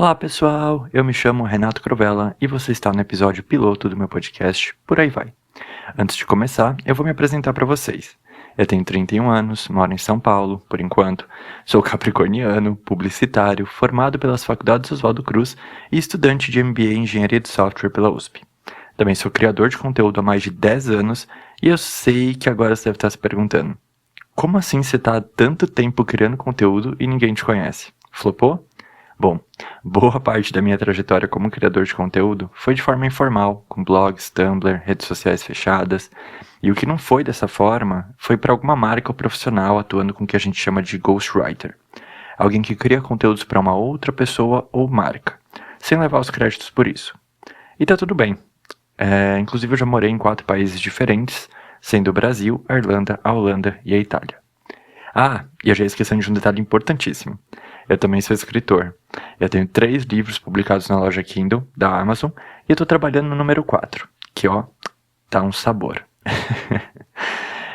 Olá pessoal, eu me chamo Renato Crovella e você está no episódio piloto do meu podcast Por Aí Vai. Antes de começar, eu vou me apresentar para vocês. Eu tenho 31 anos, moro em São Paulo, por enquanto, sou capricorniano, publicitário, formado pelas faculdades Oswaldo Cruz e estudante de MBA em Engenharia de Software pela USP. Também sou criador de conteúdo há mais de 10 anos e eu sei que agora você deve estar se perguntando: como assim você está há tanto tempo criando conteúdo e ninguém te conhece? Flopou? Bom, boa parte da minha trajetória como criador de conteúdo foi de forma informal, com blogs, Tumblr, redes sociais fechadas, e o que não foi dessa forma foi para alguma marca ou profissional atuando com o que a gente chama de ghostwriter, alguém que cria conteúdos para uma outra pessoa ou marca, sem levar os créditos por isso. E tá tudo bem. Inclusive eu já morei em 4 países diferentes, sendo o Brasil, a Irlanda, a Holanda e a Itália. Ah, e eu já esqueci de um detalhe importantíssimo. Eu também sou escritor. Eu tenho 3 livros publicados na loja Kindle, da Amazon, e eu tô trabalhando no número 4, que tá um sabor.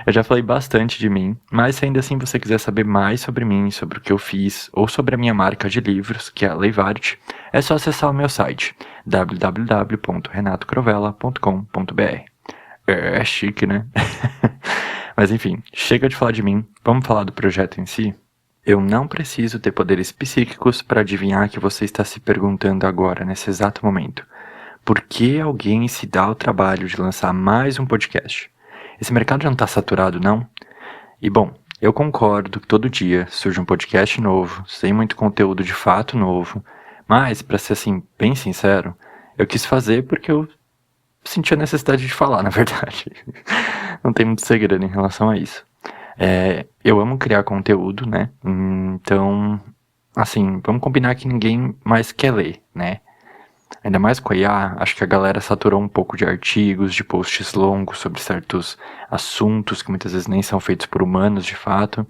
Eu já falei bastante de mim, mas se ainda assim você quiser saber mais sobre mim, sobre o que eu fiz, ou sobre a minha marca de livros, que é a Leivarte, é só acessar o meu site, www.renatocrovella.com.br. É chique, né? Mas enfim, chega de falar de mim, vamos falar do projeto em si? Eu não preciso ter poderes psíquicos para adivinhar que você está se perguntando agora, nesse exato momento. Por que alguém se dá o trabalho de lançar mais um podcast? Esse mercado já não está saturado, não? E bom, eu concordo que todo dia surge um podcast novo, sem muito conteúdo de fato novo, mas, para ser assim, bem sincero, eu quis fazer porque eu senti a necessidade de falar, na verdade. Não tem muito segredo em relação a isso. Eu amo criar conteúdo, né? Então, assim, vamos combinar que ninguém mais quer ler, né? Ainda mais com a IA, acho que a galera saturou um pouco de artigos, de posts longos sobre certos assuntos que muitas vezes nem são feitos por humanos de fato.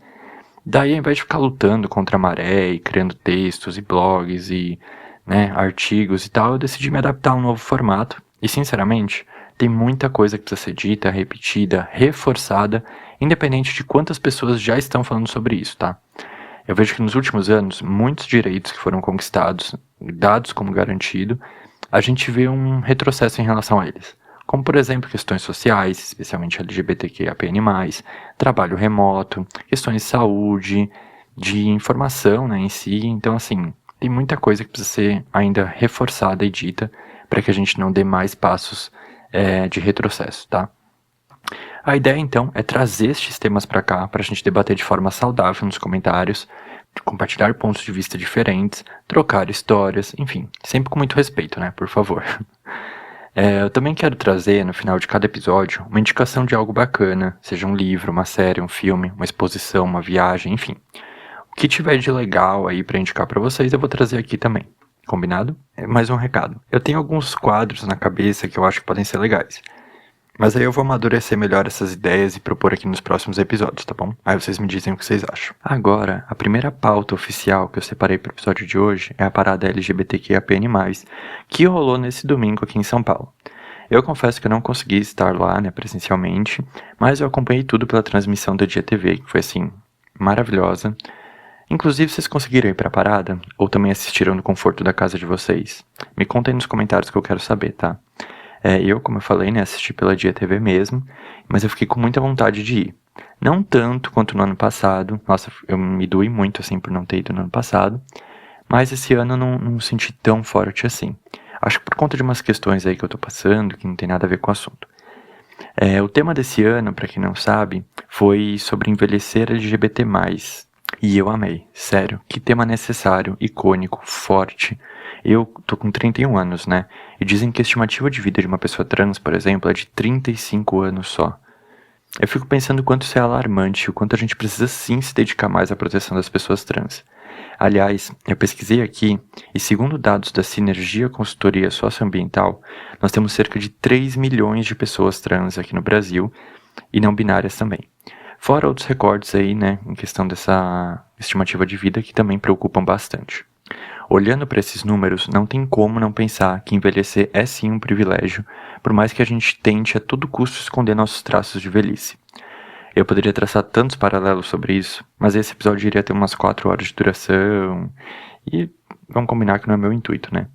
Daí, ao invés de ficar lutando contra a maré e criando textos e blogs e, né, artigos e tal, eu decidi me adaptar a um novo formato. E, sinceramente, tem muita coisa que precisa ser dita, repetida, reforçada, independente de quantas pessoas já estão falando sobre isso, tá? Eu vejo que nos últimos anos, muitos direitos que foram conquistados, dados como garantido, a gente vê um retrocesso em relação a eles. Como, por exemplo, questões sociais, especialmente LGBTQIAPN+, trabalho remoto, questões de saúde, de informação, né, em si. Então, assim, tem muita coisa que precisa ser ainda reforçada e dita para que a gente não dê mais passos de retrocesso, tá? A ideia, então, é trazer estes temas para cá, para a gente debater de forma saudável nos comentários, compartilhar pontos de vista diferentes, trocar histórias, enfim, sempre com muito respeito, né, por favor. Eu também quero trazer, no final de cada episódio, uma indicação de algo bacana, seja um livro, uma série, um filme, uma exposição, uma viagem, enfim. O que tiver de legal aí para indicar para vocês, eu vou trazer aqui também. Combinado? Mais um recado. Eu tenho alguns quadros na cabeça que eu acho que podem ser legais. Mas aí eu vou amadurecer melhor essas ideias e propor aqui nos próximos episódios, tá bom? Aí vocês me dizem o que vocês acham. Agora, a primeira pauta oficial que eu separei para o episódio de hoje é a parada LGBTQIAPN+, que rolou nesse domingo aqui em São Paulo. Eu confesso que eu não consegui estar lá, né, presencialmente, mas eu acompanhei tudo pela transmissão da Dia TV, que foi, assim, maravilhosa. Inclusive, vocês conseguiram ir pra parada? Ou também assistiram no conforto da casa de vocês? Me contem nos comentários que eu quero saber, tá? Eu, como eu falei, né, assisti pela Dia TV mesmo, mas eu fiquei com muita vontade de ir. Não tanto quanto no ano passado, nossa, eu me doei muito, assim, por não ter ido no ano passado, mas esse ano eu não senti tão forte assim. Acho que por conta de umas questões aí que eu tô passando, que não tem nada a ver com o assunto. O tema desse ano, pra quem não sabe, foi sobre envelhecer LGBT+. E eu amei, sério, que tema necessário, icônico, forte. Eu tô com 31 anos, né? E dizem que a estimativa de vida de uma pessoa trans, por exemplo, é de 35 anos só. Eu fico pensando o quanto isso é alarmante, o quanto a gente precisa sim se dedicar mais à proteção das pessoas trans. Aliás, eu pesquisei aqui, e segundo dados da Sinergia Consultoria Socioambiental, nós temos cerca de 3 milhões de pessoas trans aqui no Brasil, e não binárias também. Fora outros recortes aí, né, em questão dessa estimativa de vida que também preocupam bastante. Olhando para esses números, não tem como não pensar que envelhecer é sim um privilégio, por mais que a gente tente a todo custo esconder nossos traços de velhice. Eu poderia traçar tantos paralelos sobre isso, mas esse episódio iria ter umas 4 horas de duração, e vamos combinar que não é meu intuito, né?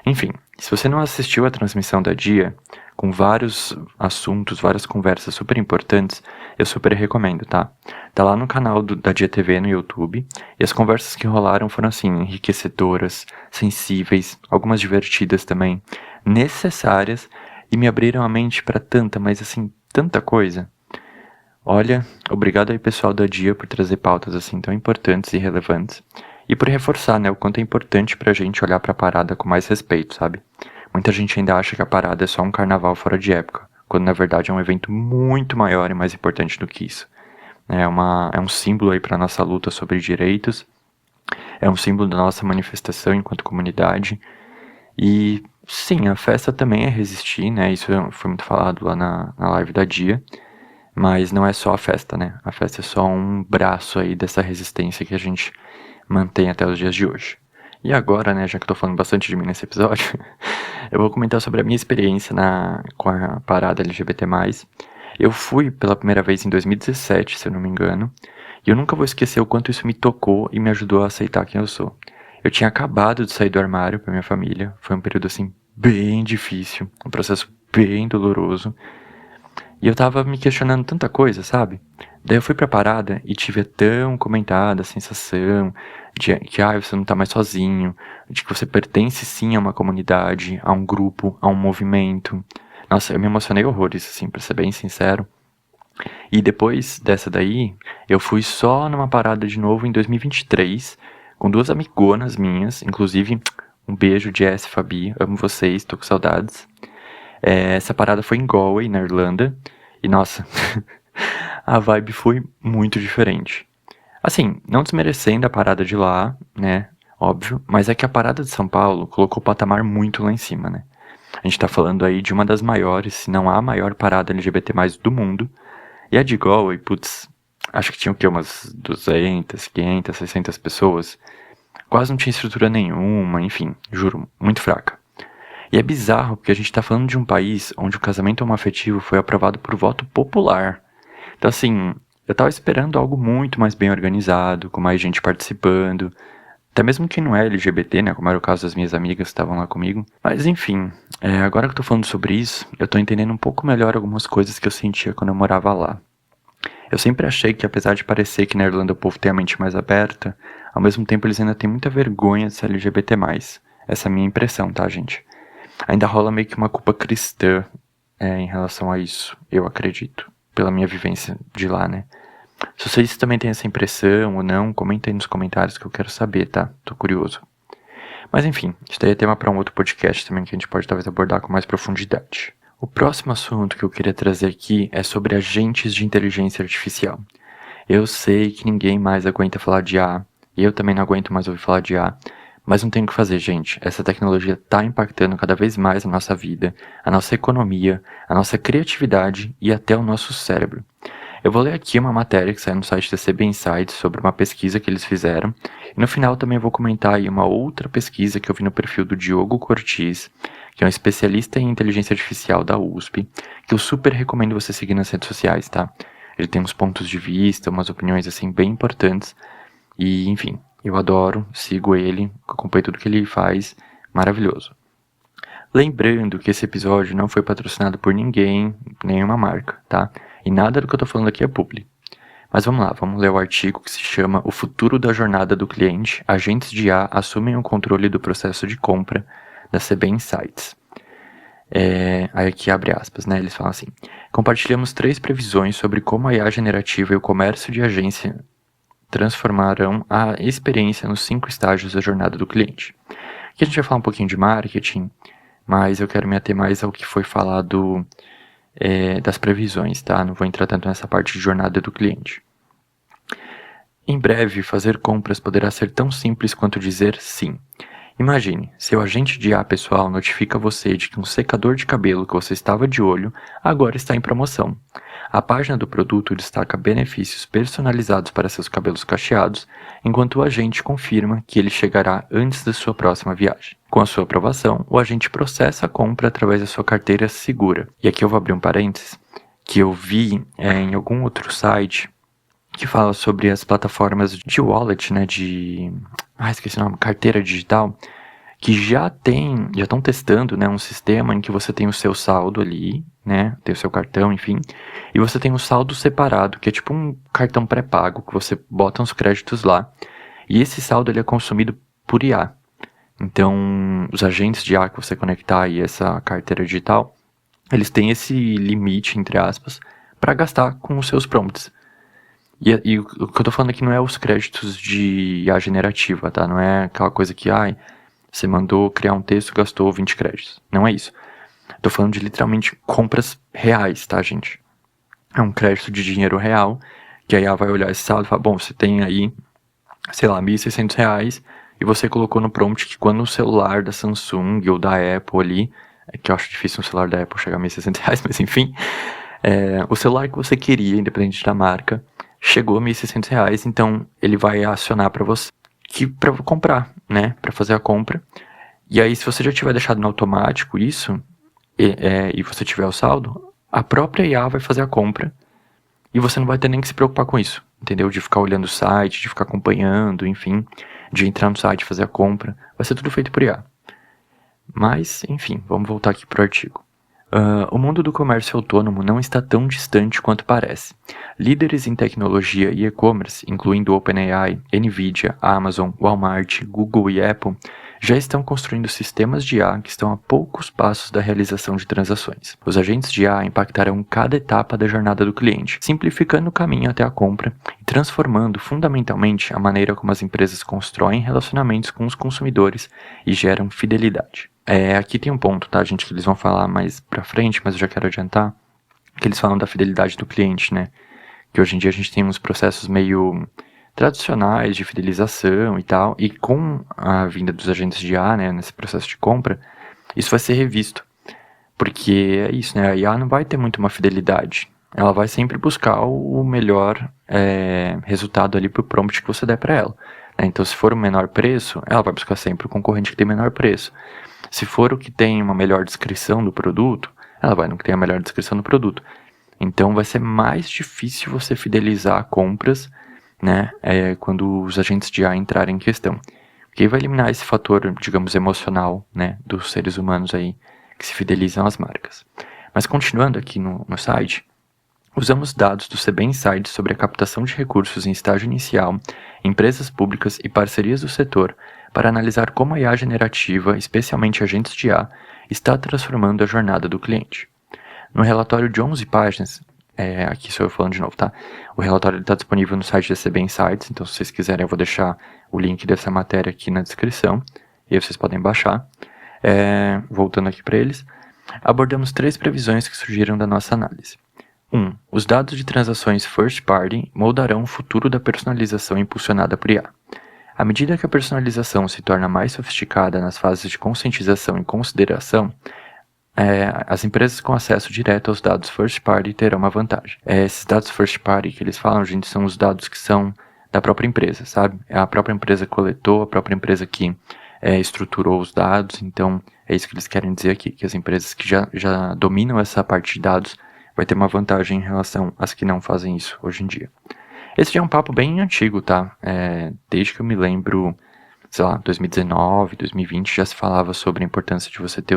Enfim, se você não assistiu a transmissão da Dia, com vários assuntos, várias conversas super importantes, eu super recomendo, tá? Tá lá no canal da Dia TV no YouTube, e as conversas que rolaram foram, assim, enriquecedoras, sensíveis, algumas divertidas também, necessárias, e me abriram a mente para tanta, mas assim, tanta coisa. Olha, obrigado aí pessoal da Dia por trazer pautas assim tão importantes e relevantes. E por reforçar, né, o quanto é importante pra gente olhar pra parada com mais respeito, sabe? Muita gente ainda acha que a parada é só um carnaval fora de época, quando na verdade é um evento muito maior e mais importante do que isso. É um símbolo aí pra nossa luta sobre direitos, é um símbolo da nossa manifestação enquanto comunidade. E sim, a festa também é resistir, né? Isso foi muito falado lá na live da Dia. Mas não é só a festa, né? A festa é só um braço aí dessa resistência que a gente mantém até os dias de hoje. E agora, né, já que eu tô falando bastante de mim nesse episódio, eu vou comentar sobre a minha experiência com a parada LGBT+. Eu fui pela primeira vez em 2017, se eu não me engano, e eu nunca vou esquecer o quanto isso me tocou e me ajudou a aceitar quem eu sou. Eu tinha acabado de sair do armário pra minha família, foi um período, assim, bem difícil, um processo bem doloroso, e eu tava me questionando tanta coisa, sabe? Daí eu fui pra parada e tive a tão comentada a sensação de que você não tá mais sozinho, de que você pertence sim a uma comunidade, a um grupo, a um movimento. Nossa, eu me emocionei horrores, assim, pra ser bem sincero. E depois dessa daí, eu fui só numa parada de novo em 2023, com duas amigonas minhas, inclusive um beijo, Jess e Fabi, amo vocês, tô com saudades. Essa parada foi em Galway, na Irlanda, e nossa, a vibe foi muito diferente. Assim, não desmerecendo a parada de lá, né, óbvio, mas é que a parada de São Paulo colocou o patamar muito lá em cima, né. A gente tá falando aí de uma das maiores, se não a maior parada LGBT+, do mundo, e a de Galway, putz, acho que tinha o quê, umas 200, 500, 600 pessoas, quase não tinha estrutura nenhuma, enfim, juro, muito fraca. E é bizarro, porque a gente tá falando de um país onde o casamento homoafetivo foi aprovado por voto popular. Então, assim, eu tava esperando algo muito mais bem organizado, com mais gente participando. Até mesmo quem não é LGBT, né, como era o caso das minhas amigas que estavam lá comigo. Mas, enfim, agora que eu tô falando sobre isso, eu tô entendendo um pouco melhor algumas coisas que eu sentia quando eu morava lá. Eu sempre achei que, apesar de parecer que na Irlanda o povo tem a mente mais aberta, ao mesmo tempo eles ainda têm muita vergonha de ser LGBT+. Essa é a minha impressão, tá, gente? Ainda rola meio que uma culpa cristã em relação a isso, eu acredito, pela minha vivência de lá, né? Se vocês também têm essa impressão ou não, comenta aí nos comentários que eu quero saber, tá? Tô curioso. Mas enfim, isso daí é tema para um outro podcast também que a gente pode talvez abordar com mais profundidade. O próximo assunto que eu queria trazer aqui é sobre agentes de inteligência artificial. Eu sei que ninguém mais aguenta falar de IA, e eu também não aguento mais ouvir falar de IA, mas não tem o que fazer, gente. Essa tecnologia está impactando cada vez mais a nossa vida, a nossa economia, a nossa criatividade e até o nosso cérebro. Eu vou ler aqui uma matéria que saiu no site da CB Insights sobre uma pesquisa que eles fizeram, e no final também vou comentar aí uma outra pesquisa que eu vi no perfil do Diogo Cortiz, que é um especialista em inteligência artificial da USP, que eu super recomendo você seguir nas redes sociais, tá? Ele tem uns pontos de vista, umas opiniões assim bem importantes, e enfim, eu adoro, sigo ele, acompanho tudo que ele faz, maravilhoso. Lembrando que esse episódio não foi patrocinado por ninguém, nenhuma marca, tá? E nada do que eu tô falando aqui é publi. Mas vamos lá, vamos ler o artigo que se chama O Futuro da Jornada do Cliente, Agentes de IA assumem o controle do processo de compra, da CB Insights. Aí aqui abre aspas, né? Eles falam assim: compartilhamos 3 previsões sobre como a IA generativa e o comércio de agência transformarão a experiência nos 5 estágios da jornada do cliente. Aqui a gente vai falar um pouquinho de marketing, mas eu quero me ater mais ao que foi falado das previsões, tá? Não vou entrar tanto nessa parte de jornada do cliente. Em breve, fazer compras poderá ser tão simples quanto dizer sim. Imagine, seu agente de IA pessoal notifica você de que um secador de cabelo que você estava de olho agora está em promoção. A página do produto destaca benefícios personalizados para seus cabelos cacheados, enquanto o agente confirma que ele chegará antes da sua próxima viagem. Com a sua aprovação, o agente processa a compra através da sua carteira segura. E aqui eu vou abrir um parênteses, que eu vi em algum outro site que fala sobre as plataformas de wallet, né, de esqueci o nome, carteira digital, que já estão testando, né, um sistema em que você tem o seu saldo ali, né, tem o seu cartão, enfim, e você tem um saldo separado, que é tipo um cartão pré-pago, que você bota uns créditos lá, e esse saldo ele é consumido por IA. Então, os agentes de IA que você conectar aí essa carteira digital, eles têm esse limite, entre aspas, para gastar com os seus prompts. E o que eu tô falando aqui não é os créditos de IA generativa, tá? Não é aquela coisa que, você mandou criar um texto e gastou 20 créditos. Não é isso. Tô falando de literalmente compras reais, tá, gente? É um crédito de dinheiro real, que a IA vai olhar esse saldo e falar, bom, você tem aí, sei lá, R$ 1.600, e você colocou no prompt que quando o celular da Samsung ou da Apple ali, que eu acho difícil um celular da Apple chegar a R$ 1.600, mas enfim, o celular que você queria, independente da marca, chegou a R$ 1.600, então ele vai acionar para você para comprar, né, para fazer a compra. E aí, se você já tiver deixado no automático isso, e você tiver o saldo, a própria IA vai fazer a compra e você não vai ter nem que se preocupar com isso, entendeu? De ficar olhando o site, de ficar acompanhando, enfim, de entrar no site, fazer a compra, vai ser tudo feito por IA. Mas, enfim, vamos voltar aqui pro artigo. O mundo do comércio autônomo não está tão distante quanto parece. Líderes em tecnologia e e-commerce, incluindo OpenAI, Nvidia, Amazon, Walmart, Google e Apple, já estão construindo sistemas de IA que estão a poucos passos da realização de transações. Os agentes de IA impactarão cada etapa da jornada do cliente, simplificando o caminho até a compra e transformando fundamentalmente a maneira como as empresas constroem relacionamentos com os consumidores e geram fidelidade. Aqui tem um ponto, tá, gente, que eles vão falar mais pra frente, mas eu já quero adiantar, que eles falam da fidelidade do cliente, né? Que hoje em dia a gente tem uns processos meio tradicionais de fidelização e tal, e com a vinda dos agentes de IA, né, nesse processo de compra, isso vai ser revisto. Porque é isso, né, a IA não vai ter muito uma fidelidade. Ela vai sempre buscar o melhor resultado ali pro prompt que você der para ela. Então, se for o menor preço, ela vai buscar sempre o concorrente que tem menor preço. Se for o que tem uma melhor descrição do produto, ela vai no que tem a melhor descrição do produto. Então vai ser mais difícil você fidelizar compras, né, quando os agentes de IA entrarem em questão. Porque vai eliminar esse fator, digamos, emocional, né, dos seres humanos aí que se fidelizam às marcas. Mas continuando aqui no site, usamos dados do CB Insights sobre a captação de recursos em estágio inicial, empresas públicas e parcerias do setor para analisar como a IA generativa, especialmente agentes de IA, está transformando a jornada do cliente. No relatório de 11 páginas, aqui sou eu falando de novo, tá? O relatório está disponível no site da CB Insights, então se vocês quiserem eu vou deixar o link dessa matéria aqui na descrição, e aí vocês podem baixar. Voltando aqui para eles, abordamos 3 previsões que surgiram da nossa análise. 1. Os dados de transações first party moldarão o futuro da personalização impulsionada por IA. À medida que a personalização se torna mais sofisticada nas fases de conscientização e consideração, as empresas com acesso direto aos dados first party terão uma vantagem. Esses dados first party que eles falam, gente, são os dados que são da própria empresa, sabe? É a própria empresa que coletou, a própria empresa que estruturou os dados, então é isso que eles querem dizer aqui, que as empresas que já dominam essa parte de dados vai ter uma vantagem em relação às que não fazem isso hoje em dia. Esse já é um papo bem antigo, tá? Desde que eu me lembro, sei lá, 2019, 2020, já se falava sobre a importância de você ter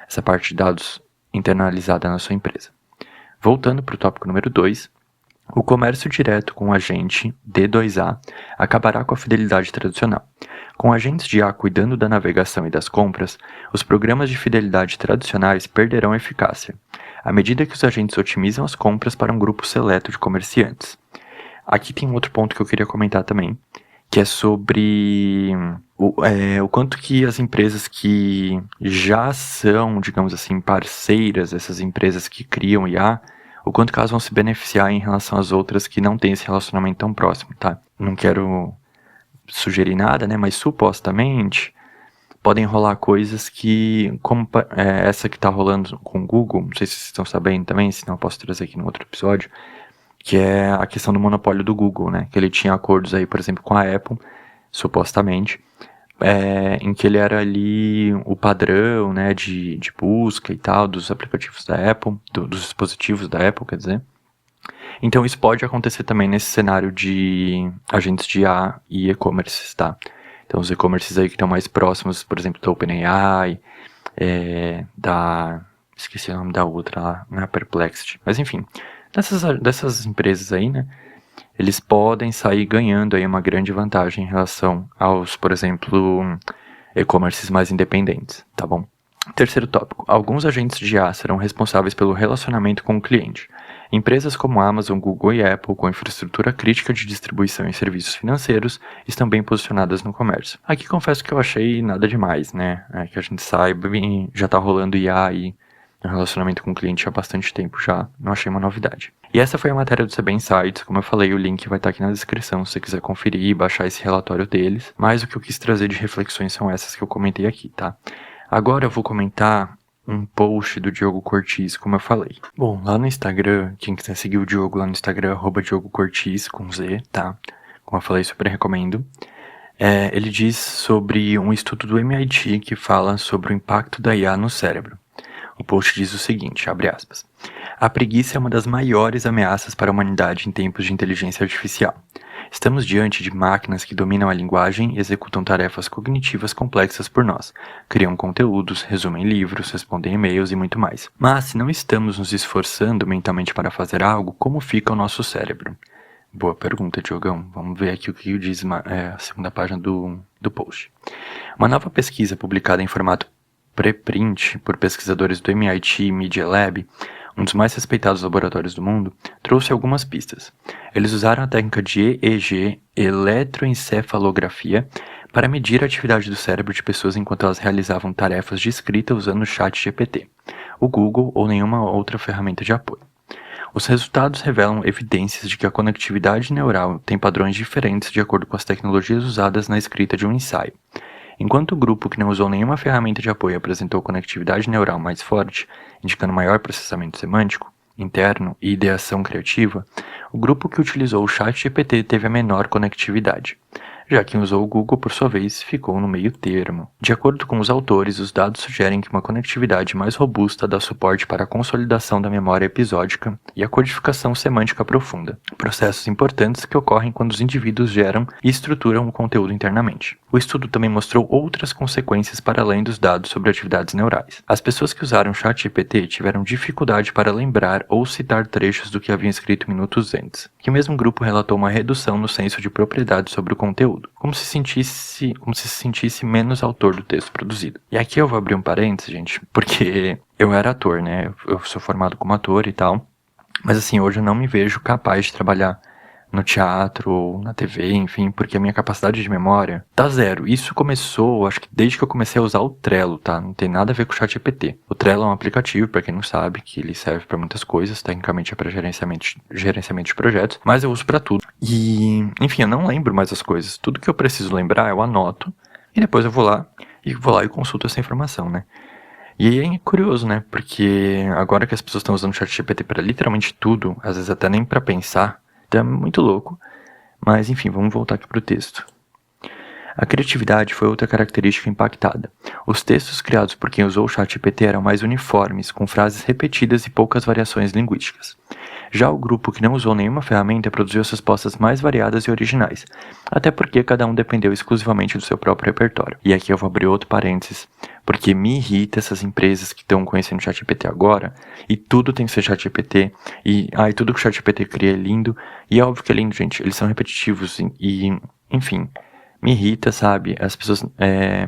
essa parte de dados internalizada na sua empresa. Voltando para o tópico número 2, o comércio direto com o agente D2A acabará com a fidelidade tradicional. Com agentes de IA cuidando da navegação e das compras, os programas de fidelidade tradicionais perderão eficácia, à medida que os agentes otimizam as compras para um grupo seleto de comerciantes. Aqui tem um outro ponto que eu queria comentar também, que é sobre o quanto que as empresas que já são, digamos assim, parceiras, essas empresas que criam IA, o quanto que elas vão se beneficiar em relação às outras que não têm esse relacionamento tão próximo, tá? Não quero sugerir nada, né, mas supostamente podem rolar coisas que, como essa que tá rolando com o Google, não sei se vocês estão sabendo também, senão eu posso trazer aqui no outro episódio, que é a questão do monopólio do Google, né? Que ele tinha acordos aí, por exemplo, com a Apple, supostamente, em que ele era ali o padrão, né, de busca e tal, dos aplicativos da Apple, dos dispositivos da Apple, quer dizer. Então isso pode acontecer também nesse cenário de agentes de IA e e-commerce, tá? Então os e-commerces aí que estão mais próximos, por exemplo, da OpenAI, esqueci o nome da outra lá, não é a Perplexity. Mas enfim, dessas empresas aí, né? Eles podem sair ganhando aí uma grande vantagem em relação aos, por exemplo, e-commerces mais independentes, tá bom? Terceiro tópico. Alguns agentes de IA serão responsáveis pelo relacionamento com o cliente. Empresas como Amazon, Google e Apple, com infraestrutura crítica de distribuição e serviços financeiros, estão bem posicionadas no comércio. Aqui confesso que eu achei nada demais, né? Que a gente saiba, já tá rolando IA aí no relacionamento com o cliente há bastante tempo já, não achei uma novidade. E essa foi a matéria do CB Insights, como eu falei, o link vai estar aqui na descrição se você quiser conferir e baixar esse relatório deles, mas o que eu quis trazer de reflexões são essas que eu comentei aqui, tá? Agora eu vou comentar um post do Diogo Cortez, como eu falei. Bom, lá no Instagram, quem quiser seguir o Diogo lá no Instagram, @Diogo Cortez, com Z, tá? Como eu falei, super recomendo. Ele diz sobre um estudo do MIT que fala sobre o impacto da IA no cérebro. O post diz o seguinte, abre aspas. A preguiça é uma das maiores ameaças para a humanidade em tempos de inteligência artificial. Estamos diante de máquinas que dominam a linguagem e executam tarefas cognitivas complexas por nós. Criam conteúdos, resumem livros, respondem e-mails e muito mais. Mas se não estamos nos esforçando mentalmente para fazer algo, como fica o nosso cérebro? Boa pergunta, Diogão. Vamos ver aqui o que diz a segunda página do post. Uma nova pesquisa publicada em formato preprint por pesquisadores do MIT Media Lab, um dos mais respeitados laboratórios do mundo, trouxe algumas pistas. Eles usaram a técnica de EEG, eletroencefalografia, para medir a atividade do cérebro de pessoas enquanto elas realizavam tarefas de escrita usando o ChatGPT, o Google ou nenhuma outra ferramenta de apoio. Os resultados revelam evidências de que a conectividade neural tem padrões diferentes de acordo com as tecnologias usadas na escrita de um ensaio. Enquanto o grupo que não usou nenhuma ferramenta de apoio apresentou conectividade neural mais forte, indicando maior processamento semântico, interno e ideação criativa, o grupo que utilizou o ChatGPT teve a menor conectividade. Já quem usou o Google, por sua vez, ficou no meio termo. De acordo com os autores, os dados sugerem que uma conectividade mais robusta dá suporte para a consolidação da memória episódica e a codificação semântica profunda, processos importantes que ocorrem quando os indivíduos geram e estruturam o conteúdo internamente. O estudo também mostrou outras consequências para além dos dados sobre atividades neurais. As pessoas que usaram o ChatGPT tiveram dificuldade para lembrar ou citar trechos do que haviam escrito minutos antes, que o mesmo grupo relatou uma redução no senso de propriedade sobre o conteúdo, como se sentisse menos autor do texto produzido. E aqui eu vou abrir um parênteses, gente, porque eu era ator, né? Eu sou formado como ator e tal, mas assim, hoje eu não me vejo capaz de trabalhar no teatro ou na TV, enfim, porque a minha capacidade de memória tá zero. Isso começou, acho que desde que eu comecei a usar o Trello, tá? Não tem nada a ver com o ChatGPT. O Trello é um aplicativo, pra quem não sabe, que ele serve pra muitas coisas, tecnicamente é pra gerenciamento de projetos, mas eu uso pra tudo. E, enfim, eu não lembro mais as coisas. Tudo que eu preciso lembrar, eu anoto, e depois eu vou lá e consulto essa informação, né? E aí é curioso, né? Porque agora que as pessoas estão usando o ChatGPT pra literalmente tudo, às vezes até nem pra pensar, é muito louco, mas enfim, vamos voltar aqui para o texto. A criatividade foi outra característica impactada. Os textos criados por quem usou o ChatGPT eram mais uniformes, com frases repetidas e poucas variações linguísticas. Já o grupo que não usou nenhuma ferramenta produziu as respostas mais variadas e originais, até porque cada um dependeu exclusivamente do seu próprio repertório. E aqui eu vou abrir outro parênteses, porque me irrita essas empresas que estão conhecendo o ChatGPT agora, e tudo tem que ser ChatGPT, e tudo que o ChatGPT cria é lindo, e é óbvio que é lindo, gente, eles são repetitivos, e enfim, me irrita, sabe? As pessoas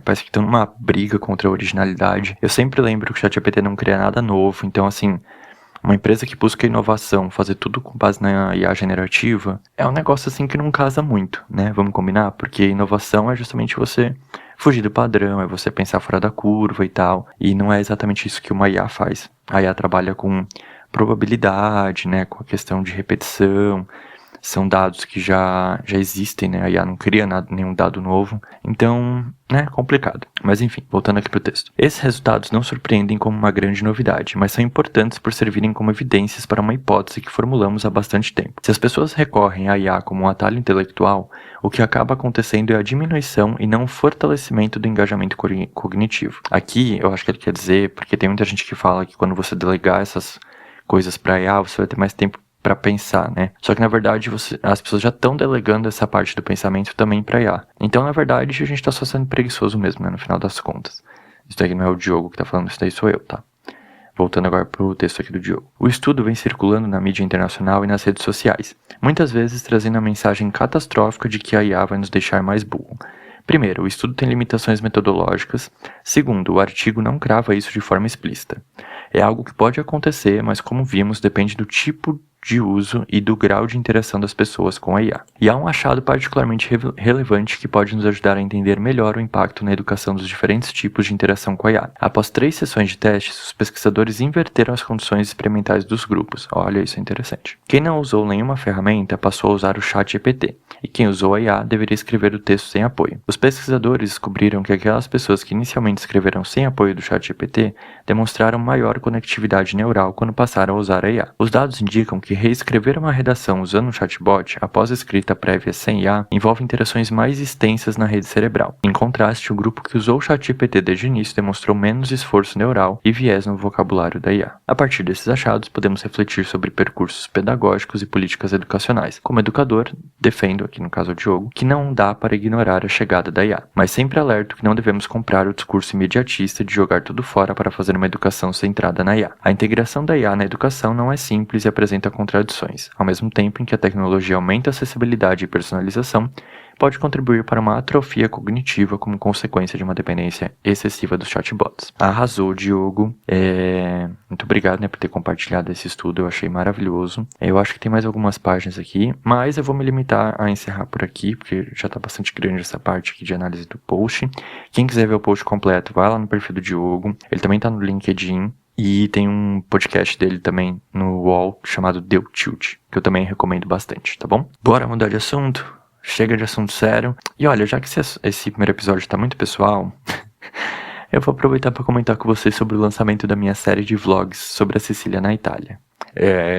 parece que estão numa briga contra a originalidade. Eu sempre lembro que o ChatGPT não cria nada novo, então assim, uma empresa que busca inovação, fazer tudo com base na IA generativa, é um negócio assim que não casa muito, né? Vamos combinar? Porque inovação é justamente você fugir do padrão, é você pensar fora da curva e tal. E não é exatamente isso que uma IA faz. A IA trabalha com probabilidade, né? Com a questão de repetição. São dados que já existem, né? A IA não cria nenhum dado novo. Então, né? Complicado. Mas enfim, voltando aqui pro texto. Esses resultados não surpreendem como uma grande novidade, mas são importantes por servirem como evidências para uma hipótese que formulamos há bastante tempo. Se as pessoas recorrem à IA como um atalho intelectual, o que acaba acontecendo é a diminuição e não o fortalecimento do engajamento cognitivo. Aqui, eu acho que ele quer dizer, porque tem muita gente que fala que quando você delegar essas coisas para IA, você vai ter mais tempo para pensar, né? Só que na verdade as pessoas já estão delegando essa parte do pensamento também para IA. Então na verdade a gente tá só sendo preguiçoso mesmo, né? No final das contas. Isso daí não é o Diogo que tá falando, isso daí sou eu, tá? Voltando agora pro texto aqui do Diogo. O estudo vem circulando na mídia internacional e nas redes sociais, muitas vezes trazendo a mensagem catastrófica de que a IA vai nos deixar mais burro. Primeiro, o estudo tem limitações metodológicas. Segundo, o artigo não crava isso de forma explícita. É algo que pode acontecer, mas como vimos, depende do tipo de uso e do grau de interação das pessoas com a IA. E há um achado particularmente relevante que pode nos ajudar a entender melhor o impacto na educação dos diferentes tipos de interação com a IA. Após 3 sessões de testes, os pesquisadores inverteram as condições experimentais dos grupos. Olha, isso é interessante. Quem não usou nenhuma ferramenta passou a usar o ChatGPT, e quem usou a IA deveria escrever o texto sem apoio. Os pesquisadores descobriram que aquelas pessoas que inicialmente escreveram sem apoio do ChatGPT demonstraram maior conectividade neural quando passaram a usar a IA. Os dados indicam que reescrever uma redação usando um chatbot após a escrita prévia sem IA envolve interações mais extensas na rede cerebral. Em contraste, o grupo que usou o ChatGPT desde o início demonstrou menos esforço neural e viés no vocabulário da IA. A partir desses achados, podemos refletir sobre percursos pedagógicos e políticas educacionais. Como educador, defendo, aqui no caso o Diogo, que não dá para ignorar a chegada da IA, mas sempre alerto que não devemos comprar o discurso imediatista de jogar tudo fora para fazer uma educação centrada na IA. A integração da IA na educação não é simples e apresenta contradições. Ao mesmo tempo em que a tecnologia aumenta a acessibilidade e personalização, pode contribuir para uma atrofia cognitiva como consequência de uma dependência excessiva dos chatbots. Arrasou, Diogo. Muito obrigado, por ter compartilhado esse estudo, eu achei maravilhoso. Eu acho que tem mais algumas páginas aqui, mas eu vou me limitar a encerrar por aqui, porque já está bastante grande essa parte aqui de análise do post. Quem quiser ver o post completo, vai lá no perfil do Diogo. Ele também está no LinkedIn. E tem um podcast dele também no UOL chamado Deu Tilt, que eu também recomendo bastante, tá bom? Bora mudar de assunto? Chega de assunto sério. E olha, já que esse primeiro episódio tá muito pessoal, eu vou aproveitar para comentar com vocês sobre o lançamento da minha série de vlogs sobre a Sicília na Itália.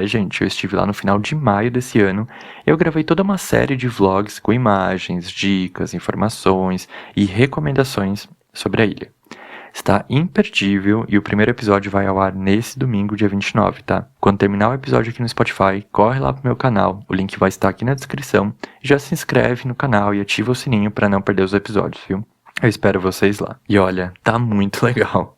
Gente, eu estive lá no final de maio desse ano e eu gravei toda uma série de vlogs com imagens, dicas, informações e recomendações sobre a ilha. Está imperdível e o primeiro episódio vai ao ar nesse domingo, dia 29, tá? Quando terminar o episódio aqui no Spotify, corre lá pro meu canal, o link vai estar aqui na descrição. Já se inscreve no canal e ativa o sininho para não perder os episódios, viu? Eu espero vocês lá. E olha, tá muito legal.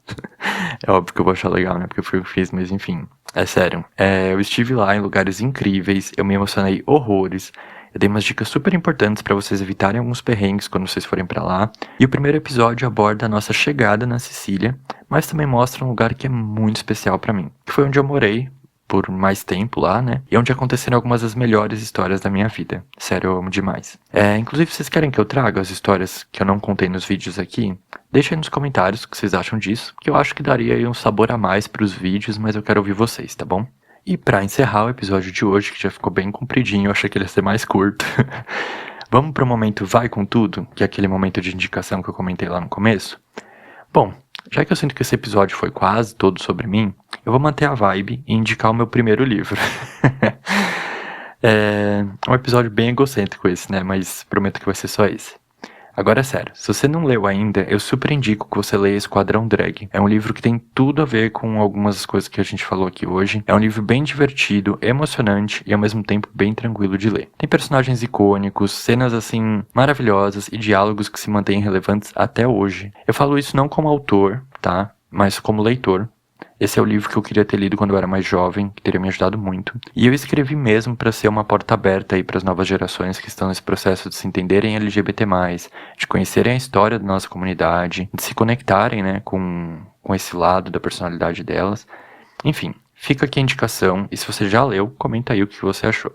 É óbvio que eu vou achar legal, né? Porque eu fui o que fiz, mas enfim. É sério. Eu estive lá em lugares incríveis, eu me emocionei horrores. Eu dei umas dicas super importantes para vocês evitarem alguns perrengues quando vocês forem para lá. E o primeiro episódio aborda a nossa chegada na Sicília, mas também mostra um lugar que é muito especial para mim. Que foi onde eu morei por mais tempo lá, né? E onde aconteceram algumas das melhores histórias da minha vida. Sério, eu amo demais. Inclusive, vocês querem que eu traga as histórias que eu não contei nos vídeos aqui? Deixa aí nos comentários o que vocês acham disso, que eu acho que daria aí um sabor a mais pros vídeos, mas eu quero ouvir vocês, tá bom? E pra encerrar o episódio de hoje, que já ficou bem compridinho, eu achei que ele ia ser mais curto. Vamos pro momento Vai Com Tudo, que é aquele momento de indicação que eu comentei lá no começo? Bom, já que eu sinto que esse episódio foi quase todo sobre mim, eu vou manter a vibe e indicar o meu primeiro livro. É um episódio bem egocêntrico esse, né? Mas prometo que vai ser só esse. Agora é sério, se você não leu ainda, eu super indico que você leia Esquadrão Drag. É um livro que tem tudo a ver com algumas coisas que a gente falou aqui hoje. É um livro bem divertido, emocionante e ao mesmo tempo bem tranquilo de ler. Tem personagens icônicos, cenas assim maravilhosas e diálogos que se mantêm relevantes até hoje. Eu falo isso não como autor, tá? Mas como leitor. Esse é o livro que eu queria ter lido quando eu era mais jovem, que teria me ajudado muito. E eu escrevi mesmo para ser uma porta aberta aí para as novas gerações que estão nesse processo de se entenderem LGBT+, de conhecerem a história da nossa comunidade, de se conectarem, né, com esse lado da personalidade delas. Enfim, fica aqui a indicação e se você já leu, comenta aí o que você achou.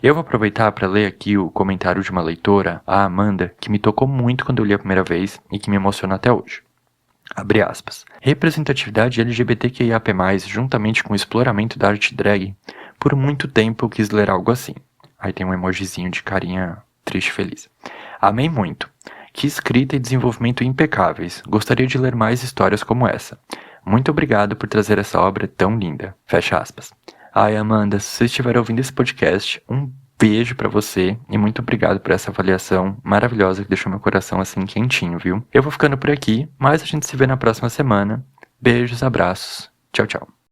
Eu vou aproveitar para ler aqui o comentário de uma leitora, a Amanda, que me tocou muito quando eu li a primeira vez e que me emociona até hoje. Abre aspas. Representatividade LGBTQIAP+, juntamente com o exploramento da arte drag, por muito tempo eu quis ler algo assim. Aí tem um emojizinho de carinha triste e feliz. Amei muito. Que escrita e desenvolvimento impecáveis. Gostaria de ler mais histórias como essa. Muito obrigado por trazer essa obra tão linda. Fecha aspas. Ai, Amanda, se você estiver ouvindo esse podcast, um beijo pra você e muito obrigado por essa avaliação maravilhosa que deixou meu coração assim quentinho, viu? Eu vou ficando por aqui, mas a gente se vê na próxima semana. Beijos, abraços. Tchau, tchau.